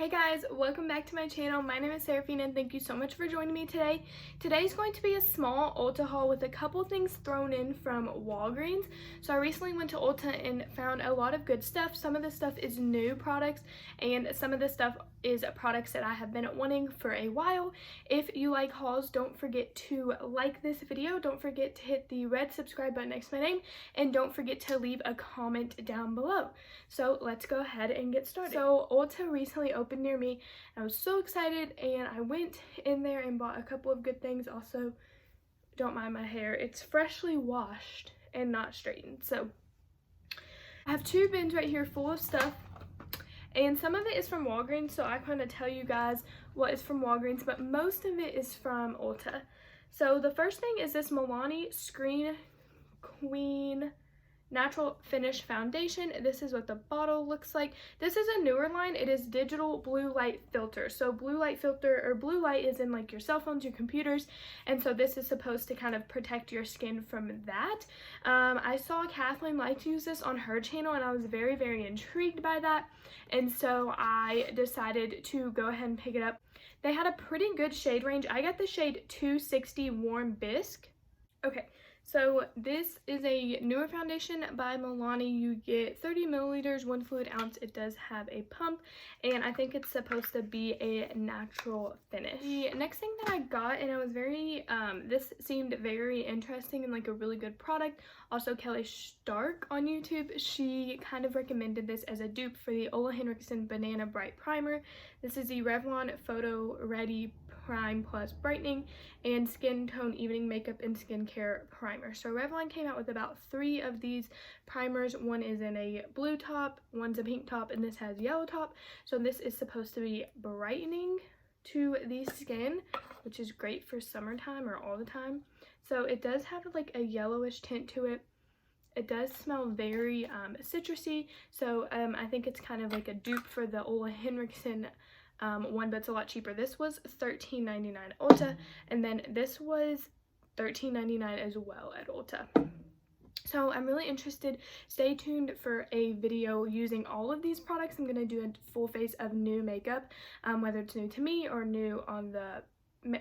Hey guys, welcome back to my channel. My name is Seraphine and thank you so much for joining me today. Today's going to be a small Ulta haul with a couple things thrown in from Walgreens. So I recently went to Ulta and found a lot of good stuff. Some of the stuff is new products and some of the stuff is products that I have been wanting for a while. If you like hauls, don't forget to like this video. Don't forget to hit the red subscribe button next to my name and don't forget to leave a comment down below. So let's go ahead and get started. So Ulta recently opened near me. I was so excited and I went in there and bought a couple of good things. Also, don't mind my hair. It's freshly washed and not straightened. So I have two bins right here full of stuff. And some of it is from Walgreens, so I kind of tell you guys what is from Walgreens, but most of it is from Ulta. So the first thing is this Milani Screen Queen Natural Finish Foundation. This is what the bottle looks like. This is a newer line. It is digital blue light filter. So blue light filter, or blue light, is in like your cell phones, your computers, and so this is supposed to kind of protect your skin from that. I saw Kathleen like to use this on her channel and I was very, very intrigued by that, and so I decided to go ahead and pick it up. They had a pretty good shade range. I got the shade 260 Warm Bisque. Okay. So this is a newer foundation by Milani. You get 30 milliliters, 1 fluid ounce. It does have a pump, and I think it's supposed to be a natural finish. The next thing that I got, and I was very, this seemed very interesting and like a really good product. Also, Kelly Stark on YouTube, she kind of recommended this as a dupe for the Ole Henriksen Banana Bright Primer. This is the Revlon Photo Ready Prime Plus Brightening and Skin Tone Evening Makeup and Skincare Primer. So Revlon came out with about 3 of these primers. One is in a blue top, one's a pink top, and this has yellow top. So this is supposed to be brightening to the skin, which is great for summertime or all the time. So it does have like a yellowish tint to it. It does smell very citrusy, so I think it's kind of like a dupe for the Ole Henriksen one, but it's a lot cheaper. This was $13.99 at Ulta, and then this was $13.99 as well at Ulta. So I'm really interested. Stay tuned for a video using all of these products. I'm going to do a full face of new makeup, whether it's new to me or new on the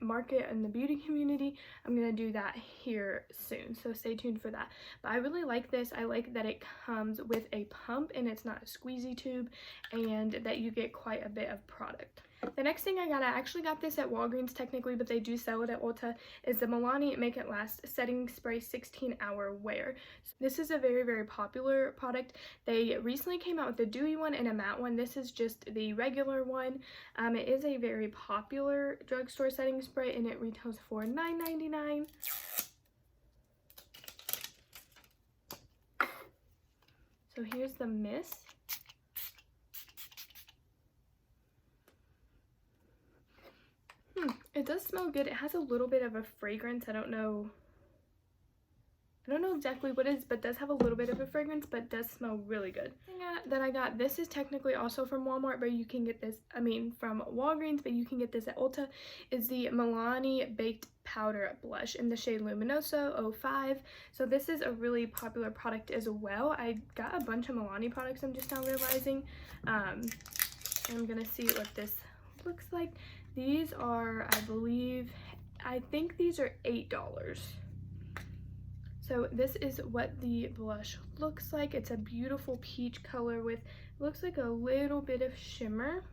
market and the beauty community. I'm gonna do that here soon, so stay tuned for that. But I really like this. I like that it comes with a pump and it's not a squeezy tube, and that you get quite a bit of product. The next thing I actually got this at Walgreens technically, but they do sell it at Ulta, is the Milani Make It Last Setting Spray 16-Hour Wear. So this is a very, very popular product. They recently came out with a dewy one and a matte one. This is just the regular one. It is a very popular drugstore setting spray and it retails for $9.99. So here's the mist. It does smell good. It has a little bit of a fragrance. I don't know exactly what it is, but it does have a little bit of a fragrance, but it does smell really good. The thing that I got, this is technically also from Walmart, but you can get this, from Walgreens, but you can get this at Ulta, is the Milani Baked Powder Blush in the shade Luminoso 05. So this is a really popular product as well. I got a bunch of Milani products, I'm just now realizing. I'm gonna see what this looks like. These are, I think these are $8. So this is what the blush looks like. It's a beautiful peach color with, looks like a little bit of shimmer.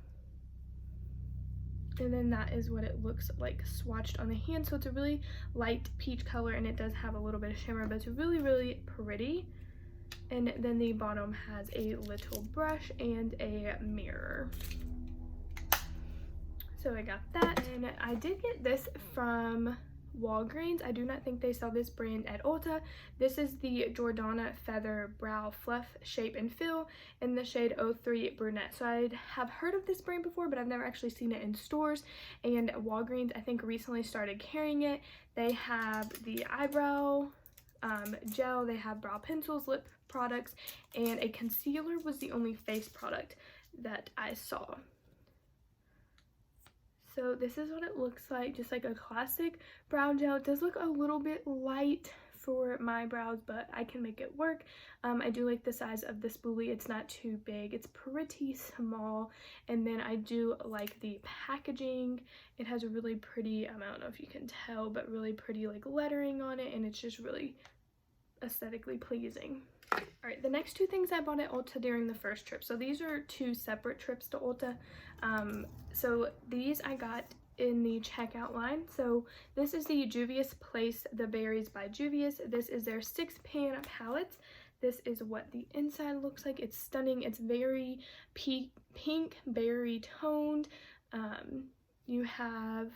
And then that is what it looks like swatched on the hand. So it's a really light peach color and it does have a little bit of shimmer, but it's really, really pretty. And then the bottom has a little brush and a mirror. So I got that, and I did get this from Walgreens. I do not think they sell this brand at Ulta. This is the Jordana Feather Brow Fluff Shape and Fill in the shade 03 Brunette. So I have heard of this brand before, but I've never actually seen it in stores, and Walgreens I think recently started carrying it. They have the eyebrow gel, they have brow pencils, lip products, and a concealer was the only face product that I saw. So this is what it looks like, just like a classic brow gel. It does look a little bit light for my brows, but I can make it work. I do like the size of this spoolie. It's not too big. It's pretty small. And then I do like the packaging. It has a really pretty, I don't know if you can tell, but really pretty like lettering on it, and it's just really aesthetically pleasing. Alright, the next two things I bought at Ulta during the first trip. So these are two separate trips to Ulta. So these I got in the checkout line. So this is the Juvia's Place, the Berries by Juvia's. This is their 6-pan palettes. This is what the inside looks like. It's stunning. It's very pink, berry toned. You have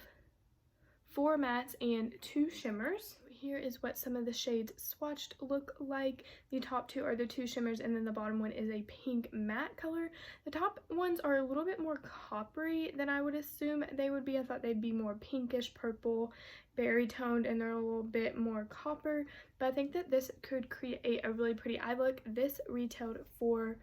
4 mattes and 2 shimmers. Here is what some of the shades swatched look like. The top 2 are the 2 shimmers, and then the bottom one is a pink matte color. The top ones are a little bit more coppery than I would assume they would be. I thought they'd be more pinkish purple, berry toned, and they're a little bit more copper. But I think that this could create a really pretty eye look. This retailed for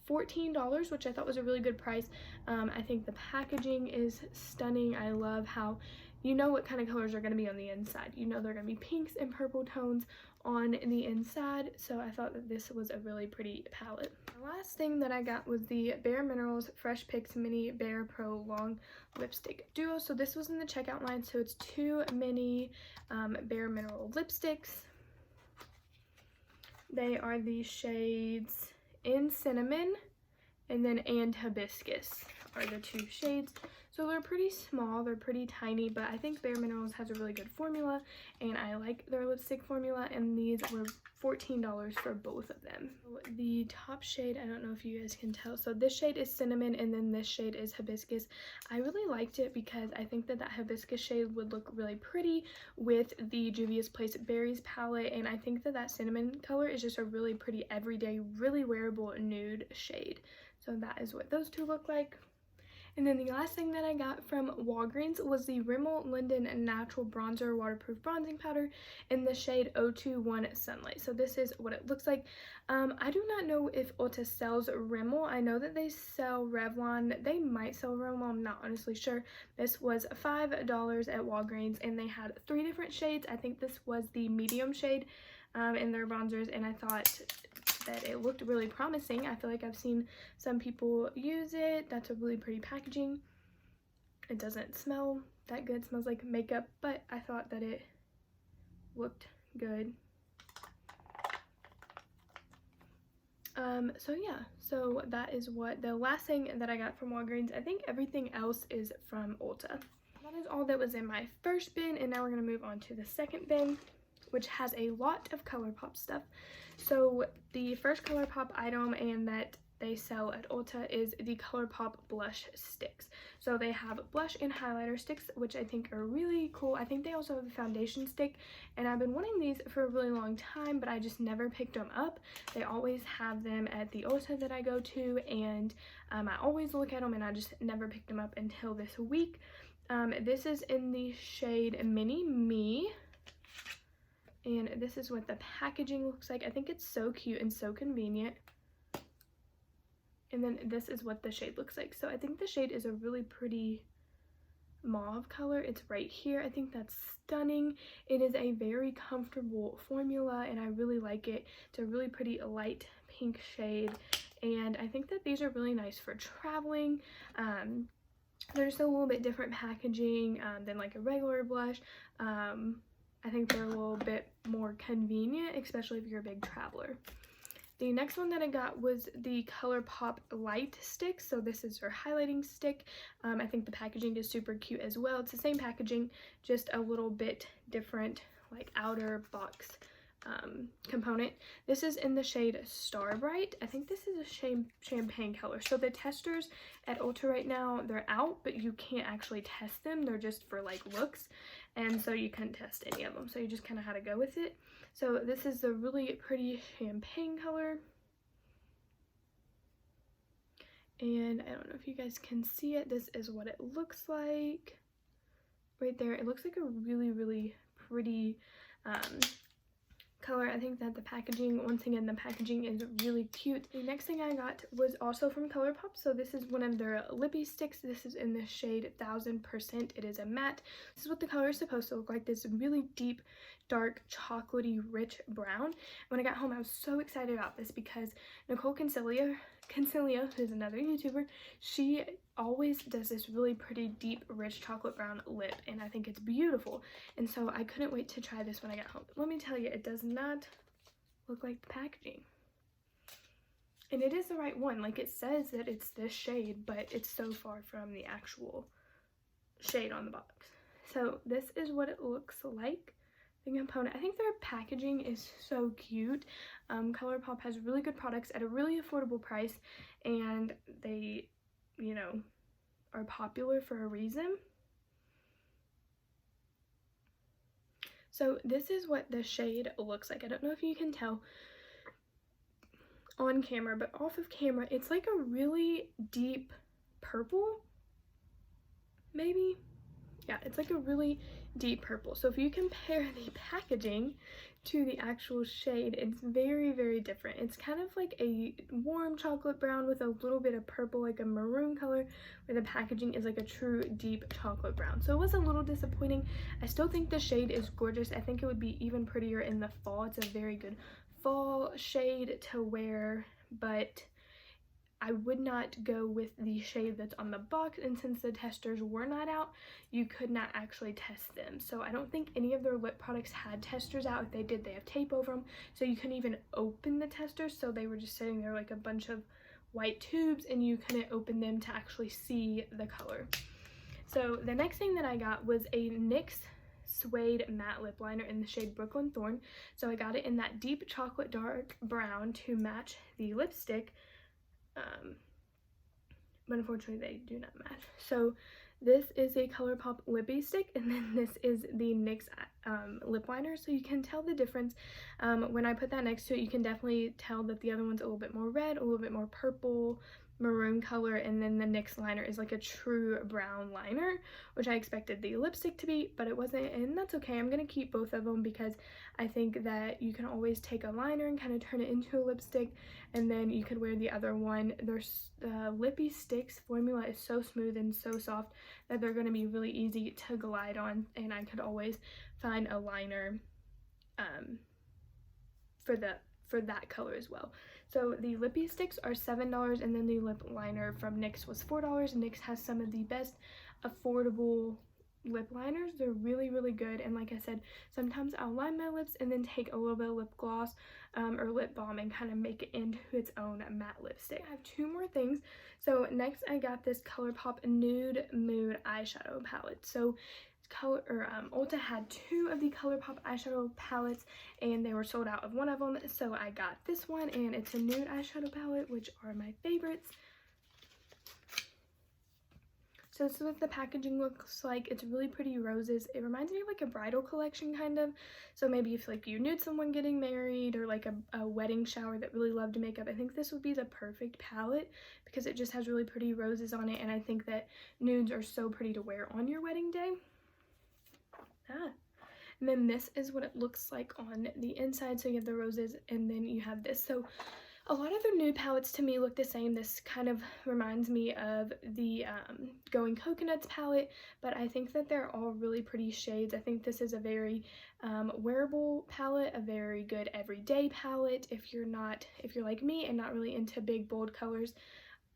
$14, which I thought was a really good price. I think the packaging is stunning. I love how you know what kind of colors are going to be on the inside. You know they're going to be pinks and purple tones on the inside, so I thought that this was a really pretty palette. The last thing that I got was the Bare Minerals Fresh Picks Mini Bare Pro Long Lipstick Duo. So this was in the checkout line, so it's 2 mini Bare Mineral lipsticks. They are the shades In Cinnamon and then And Hibiscus are the 2 shades. So they're pretty small, they're pretty tiny, but I think Bare Minerals has a really good formula, and I like their lipstick formula, and these were $14 for both of them. So the top shade, I don't know if you guys can tell, so this shade is Cinnamon, and then this shade is Hibiscus. I really liked it because I think that Hibiscus shade would look really pretty with the Juvia's Place Berries palette, and I think that Cinnamon color is just a really pretty everyday, really wearable nude shade. So that is what those two look like. And then the last thing that I got from Walgreens was the Rimmel London Natural Bronzer Waterproof Bronzing Powder in the shade 021 Sunlight. So this is what it looks like. I do not know if Ulta sells Rimmel. I know that they sell Revlon. They might sell Rimmel. I'm not honestly sure. This was $5 at Walgreens, and they had 3 different shades. I think this was the medium shade in their bronzers, and I thought that it looked really promising. I feel like I've seen some people use it. That's a really pretty packaging. It doesn't smell that good. It smells like makeup, but I thought that it looked good. So yeah, so that is what the last thing that I got from Walgreens. I think everything else is from Ulta. That is all that was in my first bin, and now we're going to move on to the second bin, which has a lot of ColourPop stuff. So the first ColourPop item and that they sell at Ulta is the ColourPop blush sticks. So they have blush and highlighter sticks, which I think are really cool. I think they also have a foundation stick, and I've been wanting these for a really long time, but I just never picked them up. They always have them at the Ulta that I go to, and I always look at them, and I just never picked them up until this week. This is in the shade Mini Me. And this is what the packaging looks like. I think it's so cute and so convenient. And then this is what the shade looks like. So I think the shade is a really pretty mauve color. It's right here. I think that's stunning. It is a very comfortable formula, and I really like it. It's a really pretty light pink shade, and I think that these are really nice for traveling. They're just a little bit different packaging than like a regular blush. I think they're a little bit more convenient, especially if you're a big traveler. The next one that I got was the ColourPop Light Stick. So this is their highlighting stick. I think the packaging is super cute as well. It's the same packaging, just a little bit different, like outer box component. This is in the shade Starbright. I think this is a champagne color. So the testers at Ulta right now, they're out, but you can't actually test them. They're just for like looks, and so you couldn't test any of them. So you just kind of had to go with it. So this is a really pretty champagne color. And I don't know if you guys can see it. This is what it looks like right there. It looks like a really, really pretty color. I think that the packaging, once again, the packaging is really cute. The next thing I got was also from ColourPop. So this is one of their lippy sticks. This is in the shade 1000%. It is a matte. This is what the color is supposed to look like. This really deep, dark, chocolatey, rich brown. When I got home, I was so excited about this because Nicole Consiglio, who's another YouTuber, she always does this really pretty deep, rich chocolate brown lip, and I think it's beautiful. And so I couldn't wait to try this when I got home. Let me tell you, it does not look like the packaging. And it is the right one. Like, it says that it's this shade, but it's so far from the actual shade on the box. So this is what it looks like. The component, I think their packaging is so cute. ColourPop has really good products at a really affordable price, and they, you know, are popular for a reason. So this is what the shade looks like. I don't know if you can tell on camera, but off of camera, it's like a really deep purple, maybe. Yeah, it's like a really deep purple. So if you compare the packaging to the actual shade, it's very, very different. It's kind of like a warm chocolate brown with a little bit of purple, like a maroon color, where the packaging is like a true deep chocolate brown. So it was a little disappointing. I still think the shade is gorgeous. I think it would be even prettier in the fall. It's a very good fall shade to wear, but I would not go with the shade that's on the box, and since the testers were not out, you could not actually test them. So I don't think any of their lip products had testers out. If they did, they have tape over them, so you couldn't even open the testers, so they were just sitting there like a bunch of white tubes, and you couldn't open them to actually see the color. So the next thing that I got was a NYX suede matte lip liner in the shade Brooklyn Thorn. So I got it in that deep chocolate dark brown to match the lipstick. But unfortunately they do not match. So this is a ColourPop lippy stick, and then this is the NYX lip liner. So you can tell the difference. When I put that next to it, you can definitely tell that the other one's a little bit more red, a little bit more purple, maroon color, and then the NYX liner is like a true brown liner, which I expected the lipstick to be, but it wasn't, and that's okay. I'm gonna keep both of them because I think that you can always take a liner and kind of turn it into a lipstick, and then you could wear the other one. Their lippy sticks formula is so smooth and so soft that they're gonna be really easy to glide on, and I could always find a liner for that color as well. So the lippy sticks are $7, and then the lip liner from NYX was $4. NYX has some of the best affordable lip liners. They're really, really good, and like I said, sometimes I'll line my lips and then take a little bit of lip gloss or lip balm and kind of make it into its own matte lipstick. I have two more things. So next I got this ColourPop Nude Mood eyeshadow palette. So Ulta had two of the ColourPop eyeshadow palettes, and they were sold out of one of them, so I got this one, and it's a nude eyeshadow palette, which are my favorites. So this is what the packaging looks like. It's really pretty roses. It reminds me of like a bridal collection kind of. So maybe if like you knew someone getting married, or like a wedding shower that really loved makeup, I think this would be the perfect palette because it just has really pretty roses on it, and I think that nudes are so pretty to wear on your wedding day. And then this is what it looks like on the inside. So you have the roses, and then you have this. So a lot of their nude palettes to me look the same. This kind of reminds me of the Going Coconuts palette, but I think that they're all really pretty shades. I think this is a very wearable palette, a very good everyday palette. If you're like me and not really into big bold colors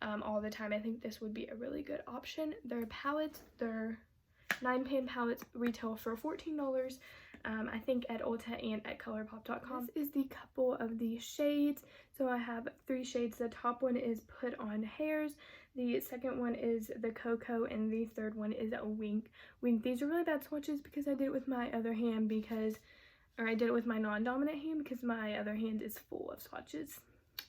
all the time, I think this would be a really good option. Their palettes, their 9-pan palettes retail for $14, I think at Ulta and at ColourPop.com. This is the couple of the shades. So I have 3 shades. The top one is Put On Hairs, the second one is the Cocoa, and the third one is a Wink. These are really bad swatches because I did it with my other hand I did it with my non-dominant hand because my other hand is full of swatches.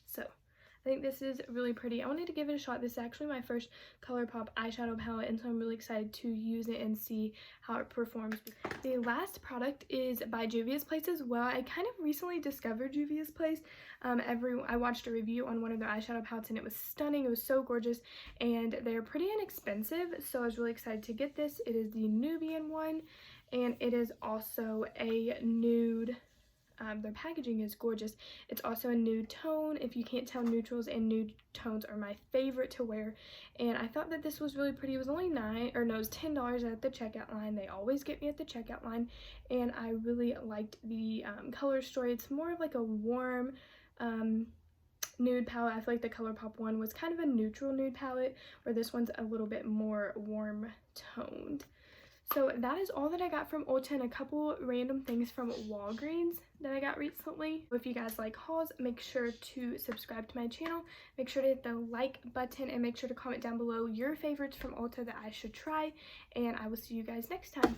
So I think this is really pretty. I wanted to give it a shot. This is actually my first ColourPop eyeshadow palette, and so I'm really excited to use it and see how it performs. The last product is by Juvia's Place as well. I kind of recently discovered Juvia's Place. I watched a review on one of their eyeshadow palettes, and it was stunning. It was so gorgeous, and they're pretty inexpensive, so I was really excited to get this. It is the Nubian one, and it is also a nude their packaging is gorgeous. It's also a nude tone. If you can't tell, neutrals and nude tones are my favorite to wear, and I thought that this was really pretty. It was only it was $10 at the checkout line. They always get me at the checkout line, and I really liked the color story. It's more of like a warm nude palette. I feel like the ColourPop one was kind of a neutral nude palette, where this one's a little bit more warm toned. So that is all that I got from Ulta, and a couple random things from Walgreens that I got recently. If you guys like hauls, make sure to subscribe to my channel, make sure to hit the like button, and make sure to comment down below your favorites from Ulta that I should try, and I will see you guys next time.